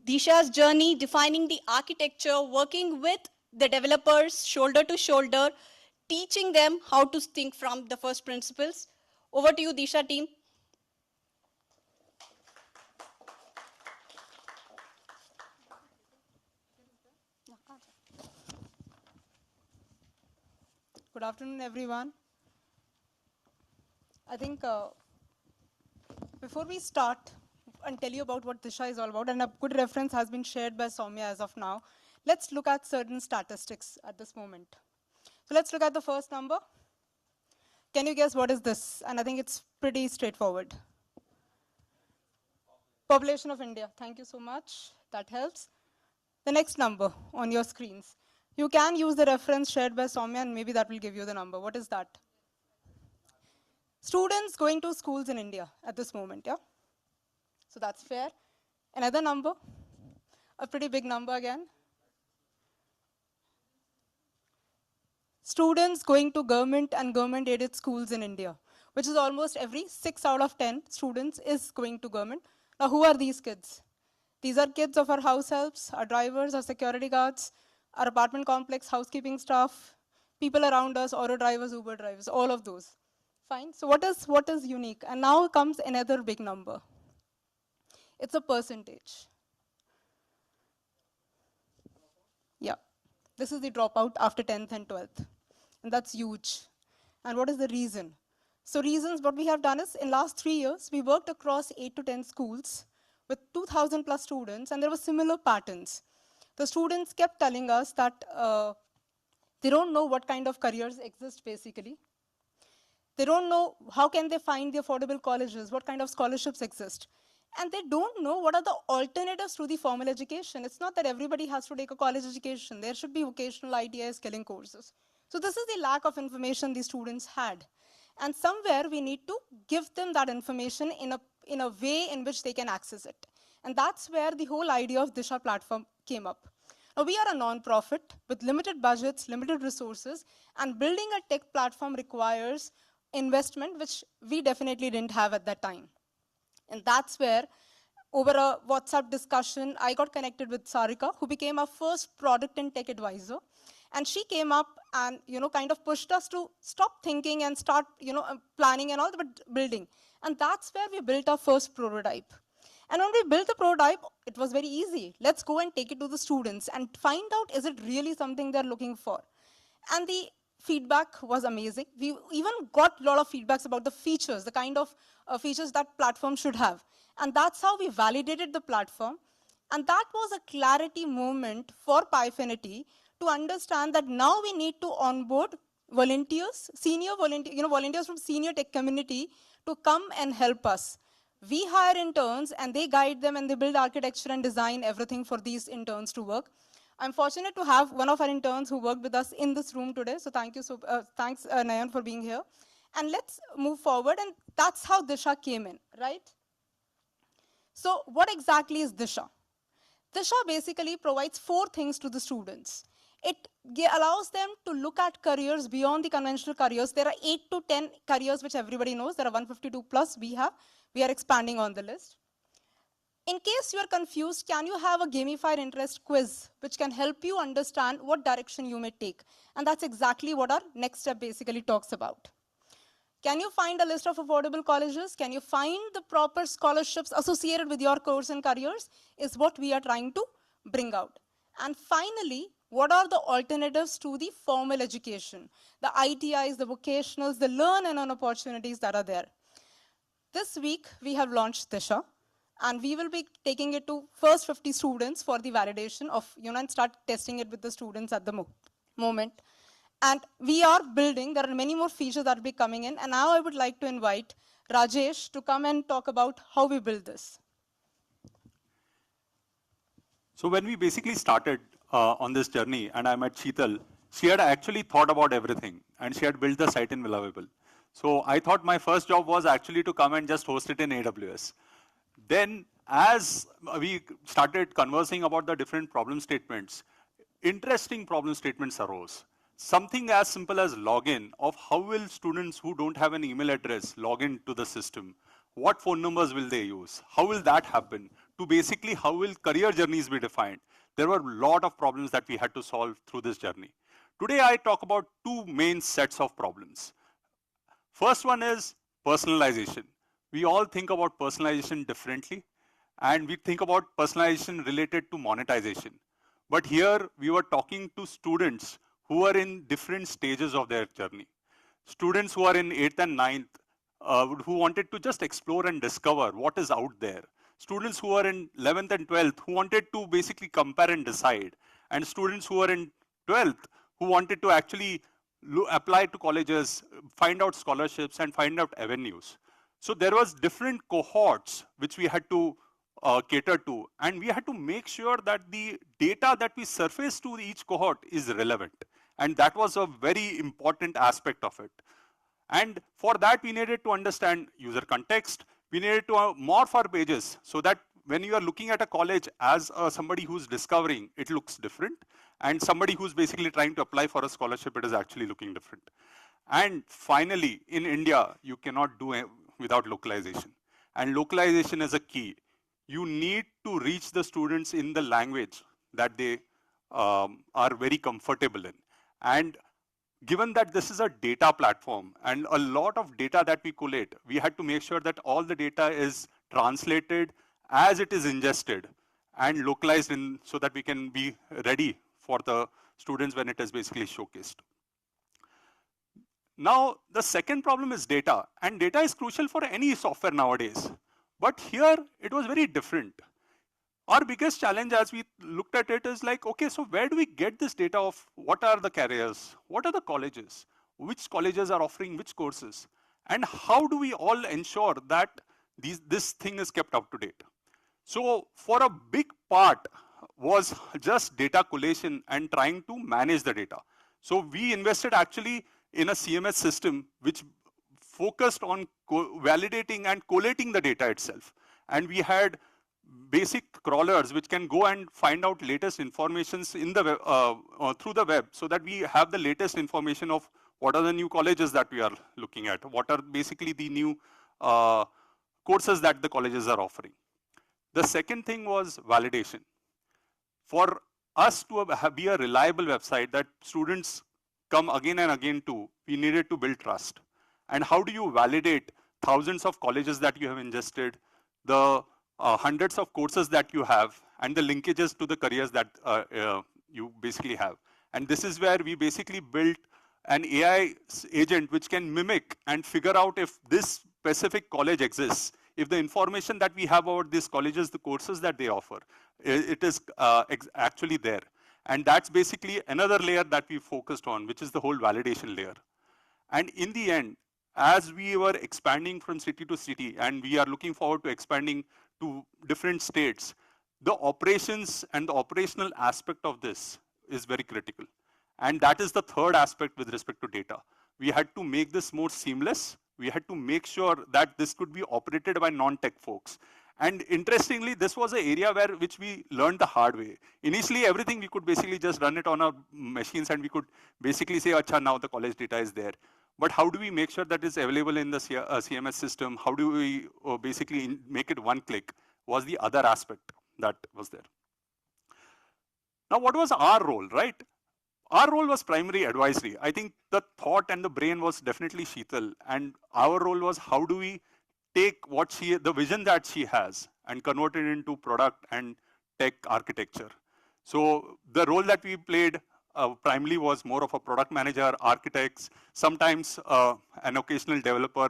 Disha's journey, defining the architecture, working with the developers shoulder to shoulder, teaching them how to think from the first principles. Over to you, Disha team. Good afternoon, everyone. I think before we start and tell you about what Disha is all about, and a good reference has been shared by Soumya as of now, let's look at certain statistics at this moment. So let's look at the first number. Can you guess what is this? And I think it's pretty straightforward. Population of India. Thank you so much. That helps. The next number on your screens. You can use the reference shared by Soumya, and maybe that will give you the number. What is that? Students going to schools in India at this moment, yeah? So that's fair. Another number, a pretty big number again. Students going to government and government-aided schools in India, which is almost every 6 out of 10 students is going to government. Now, who are these kids? These are kids of our house helps, our drivers, our security guards, our apartment complex, housekeeping staff, people around us, auto drivers, Uber drivers, all of those. Fine. So what is unique? And now comes another big number. It's a percentage. Yeah. This is the dropout after 10th and 12th. And that's huge. And what is the reason? So reasons, what we have done is, in last 3 years, we worked across 8 to 10 schools with 2,000 plus students, and there were similar patterns. The students kept telling us that they don't know what kind of careers exist, basically. They don't know how can they find the affordable colleges, what kind of scholarships exist. And they don't know what are the alternatives to the formal education. It's not that everybody has to take a college education. There should be vocational ITI skilling courses. So this is the lack of information these students had. And somewhere we need to give them that information in a way in which they can access it. And that's where the whole idea of Disha platform came up. Now, we are a non-profit with limited budgets, limited resources, and building a tech platform requires investment, which we definitely didn't have at that time. And that's where, over a WhatsApp discussion, I got connected with Sarika, who became our first product and tech advisor. And she came up and, kind of pushed us to stop thinking and start, planning and all, but building. And that's where we built our first prototype. And when we built the prototype, it was very easy. Let's go and take it to the students and find out, is it really something they're looking for? And the feedback was amazing. We even got a lot of feedbacks about the features, the kind of features that platform should have. And that's how we validated the platform. And that was a clarity moment for Pyfinity to understand that now we need to onboard volunteers, volunteers from senior tech community to come and help us. We hire interns and they guide them and they build architecture and design everything for these interns to work. I'm fortunate to have one of our interns who worked with us in this room today. So thanks, Nayan, for being here. And let's move forward. And that's how Disha came in, right? So what exactly is Disha? Disha basically provides 4 things to the students. It allows them to look at careers beyond the conventional careers. There are 8 to 10 careers which everybody knows. There are 152 plus we have. We are expanding on the list. In case you are confused, can you have a gamified interest quiz which can help you understand what direction you may take? And that's exactly what our next step basically talks about. Can you find a list of affordable colleges? Can you find the proper scholarships associated with your course and careers? Is what we are trying to bring out. And finally, what are the alternatives to the formal education? The ITIs, the vocationals, the learn and earn opportunities that are there. This week, we have launched Disha. And we will be taking it to first 50 students for the validation of, and start testing it with the students at the moment. And we are building, there are many more features that will be coming in. And now I would like to invite Rajesh to come and talk about how we build this. So when we basically started on this journey, and I met Sheetal, she had actually thought about everything. And she had built the site in Villavable. So I thought my first job was actually to come and just host it in AWS. Then, as we started conversing about the different problem statements, interesting problem statements arose. Something as simple as login of how will students who don't have an email address log in to the system? What phone numbers will they use? How will that happen? to basically how will career journeys be defined. There were a lot of problems that we had to solve through this journey. Today, I talk about two main sets of problems. First one is personalization. We all think about personalization differently, and we think about personalization related to monetization. But here we were talking to students who are in different stages of their journey. Students who are in 8th and 9th, who wanted to just explore and discover what is out there. Students who are in 11th and 12th who wanted to basically compare and decide. And students who are in 12th who wanted to actually apply to colleges, find out scholarships and find out avenues. So there was different cohorts which we had to cater to, and we had to make sure that the data that we surface to each cohort is relevant. And that was a very important aspect of it. And for that, we needed to understand user context. We needed to morph our pages so that when you are looking at a college as somebody who's discovering, it looks different. And somebody who's basically trying to apply for a scholarship, it is actually looking different. And finally, in India, you cannot do it without localization. And localization is a key. You need to reach the students in the language that they are very comfortable in. And given that this is a data platform and a lot of data that we collate, we had to make sure that all the data is translated as it is ingested and localized in so that we can be ready for the students when it is basically showcased. Now, the second problem is data, and data is crucial for any software nowadays. But here, it was very different. Our biggest challenge as we looked at it is like, okay, so where do we get this data of what are the careers, what are the colleges, which colleges are offering which courses, and how do we all ensure that this thing is kept up to date? So for a big part was just data collation and trying to manage the data. So we invested actually in a CMS system which focused on validating and collating the data itself. And we had basic crawlers which can go and find out latest informations in the web, through the web, so that we have the latest information of what are the new colleges that we are looking at, what are basically the new courses that the colleges are offering. The second thing was validation. For us to be a reliable website that students come again and again to, we needed to build trust. And how do you validate thousands of colleges that you have ingested, the hundreds of courses that you have, and the linkages to the careers that you basically have? And this is where we basically built an AI agent which can mimic and figure out if this specific college exists, if the information that we have about these colleges, the courses that they offer, it is actually there. And that's basically another layer that we focused on, which is the whole validation layer. And in the end, as we were expanding from city to city, and we are looking forward to expanding to different states, the operations and the operational aspect of this is very critical. And that is the third aspect with respect to data. We had to make this more seamless. We had to make sure that this could be operated by non-tech folks. And interestingly, this was an area which we learned the hard way. Initially, everything we could basically just run it on our machines, and we could basically say, acha, now the college data is there. But how do we make sure that it's available in the CMS system? How do we basically make it one click was the other aspect that was there. Now, what was our role, right? Our role was primary advisory. I think the thought and the brain was definitely Sheetal. And our role was how do we take the vision that she has and convert it into product and tech architecture. So the role that we played primarily was more of a product manager, architects, sometimes an occasional developer.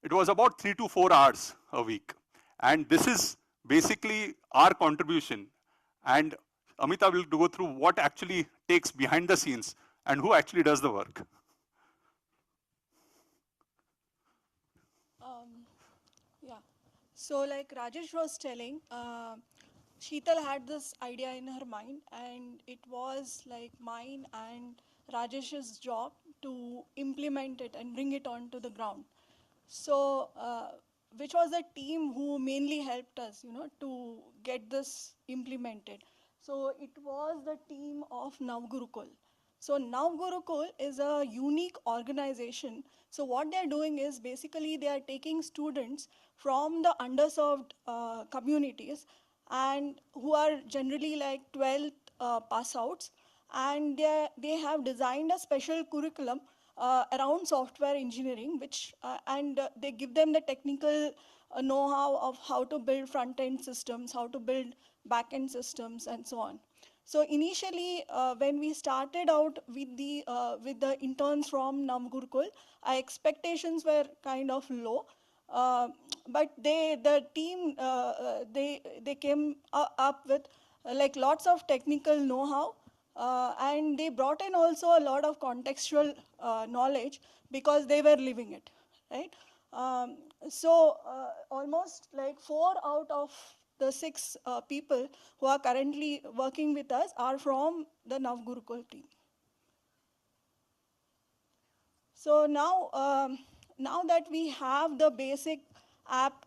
It was about 3 to 4 hours a week. And this is basically our contribution. And Amita will go through what actually takes behind the scenes and who actually does the work. Yeah. So like Rajesh was telling, Sheetal had this idea in her mind, and it was like mine and Rajesh's job to implement it and bring it onto the ground. So, which was the team who mainly helped us, to get this implemented. So it was the team of Navgurukul. So Navgurukul is a unique organization. So what they're doing is basically they are taking students from the underserved communities and who are generally like 12th pass outs, and they have designed a special curriculum around software engineering, which and they give them the technical know-how of how to build front-end systems, how to build back-end systems, and so on. So initially, when we started out with the interns from Navgurukul, our expectations were kind of low. But the team, they came up with like lots of technical know-how, and they brought in also a lot of contextual knowledge because they were living it, right? Almost like 4 out of the 6 people who are currently working with us are from the Navgurukul team. So now that we have the basic app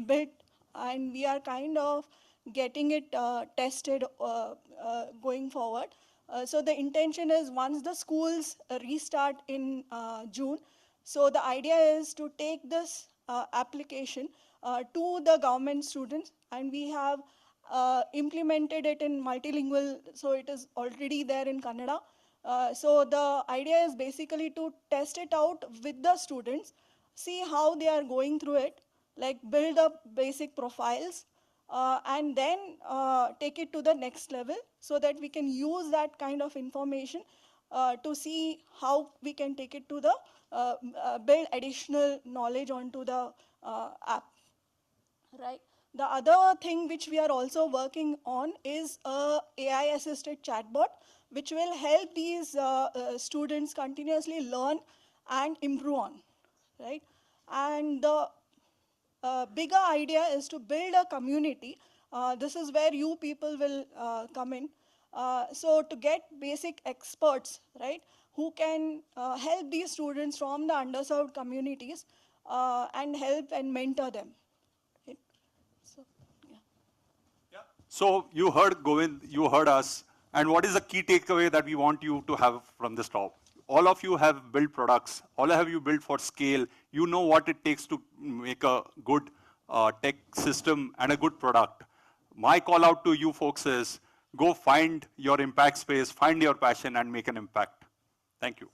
built and we are kind of getting it tested going forward, so the intention is once the schools restart in June, so the idea is to take this application to the government students, and we have implemented it in multilingual, so it is already there in Kannada. So the idea is basically to test it out with the students, see how they are going through it, like build up basic profiles, and then take it to the next level so that we can use that kind of information to see how we can take it to the build additional knowledge onto the app. Right. The other thing which we are also working on is a AI-assisted chatbot, which will help these students continuously learn and improve on, right? And the bigger idea is to build a community. This is where you people will come in. So to get basic experts, right, who can help these students from the underserved communities and help and mentor them. Right? So, yeah. So you heard Govind, you heard us, and what is the key takeaway that we want you to have from this talk? All of you have built products, all of you built for scale. You know what it takes to make a good tech system and a good product. My call out to you folks is go find your impact space, find your passion, and make an impact. Thank you.